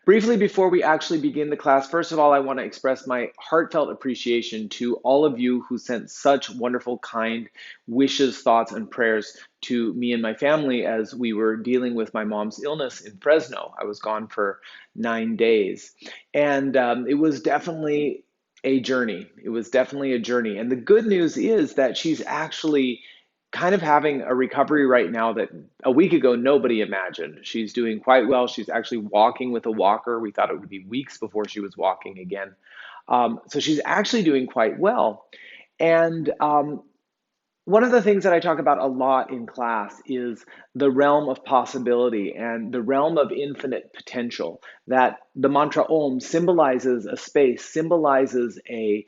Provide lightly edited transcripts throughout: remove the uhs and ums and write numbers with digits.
Briefly, before we actually begin the class, first of all, I want to express my heartfelt appreciation to all of you who sent such wonderful, kind wishes, thoughts, and prayers to me and my family as we were dealing with my mom's illness in Fresno. I was gone for 9 days. And it was definitely a journey. It was definitely a journey. And the good news is that she's actually kind of having a recovery right now that a week ago nobody imagined. She's doing quite well. She's actually walking with a walker. We thought it would be weeks before she was walking again. So she's actually doing quite well. And one of the things that I talk about a lot in class is the realm of possibility and the realm of infinite potential. That the mantra Om symbolizes a space, symbolizes a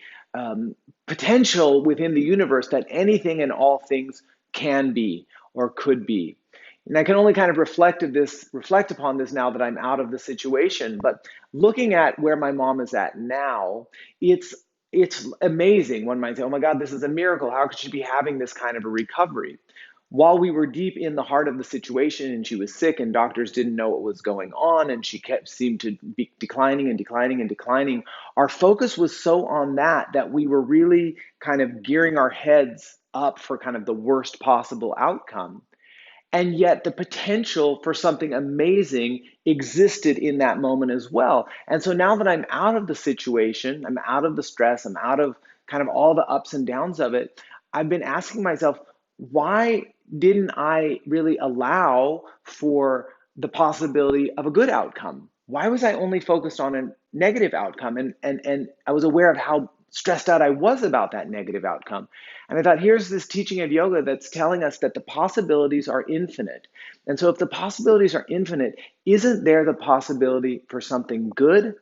potential within the universe that anything and all things can be or could be. And I can only kind of reflect upon this now that I'm out of the situation. But looking at where my mom is at now, it's it's amazing. One might say, oh my God, this is a miracle. How could she be having this kind of a recovery? While we were deep in the heart of the situation and she was sick and doctors didn't know what was going on and she kept seemed to be declining and declining and declining, our focus was so on that we were really kind of gearing our heads up for kind of the worst possible outcome. And yet the potential for something amazing existed in that moment as well. And so now that I'm out of the situation, I'm out of the stress, I'm out of kind of all the ups and downs of it, I've been asking myself, why didn't I really allow for the possibility of a good outcome? Why was I only focused on a negative outcome? And I was aware of how stressed out I was about that negative outcome. And I thought, here's this teaching of yoga that's telling us that the possibilities are infinite. And so, if the possibilities are infinite, isn't there the possibility for something good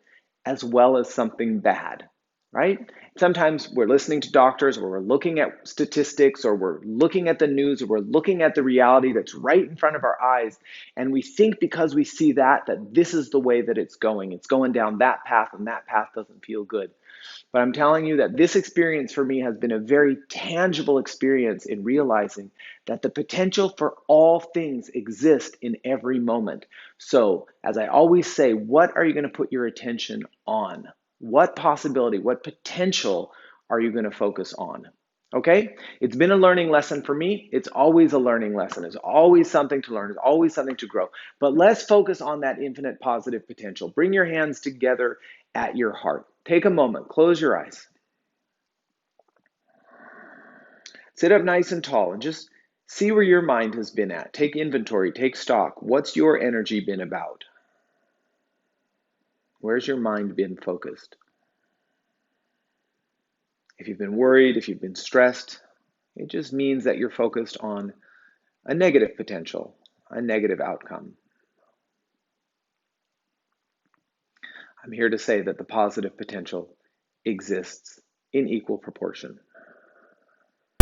as well as something bad? Right? Sometimes we're listening to doctors, or we're looking at statistics, or we're looking at the news, or we're looking at the reality that's right in front of our eyes. And we think because we see that this is the way that it's going. It's going down that path, and that path doesn't feel good. But I'm telling you that this experience for me has been a very tangible experience in realizing that the potential for all things exists in every moment. So, as I always say, what are you going to put your attention on? What possibility, what potential are you going to focus on? Okay? It's been a learning lesson for me. It's always a learning lesson. It's always something to learn. It's always something to grow. But let's focus on that infinite positive potential. Bring your hands together at your heart. Take a moment, close your eyes. Sit up nice and tall and just see where your mind has been at. Take inventory, take stock. What's your energy been about? Where's your mind been focused? If you've been worried, if you've been stressed, it just means that you're focused on a negative potential, a negative outcome. I'm here to say that the positive potential exists in equal proportion.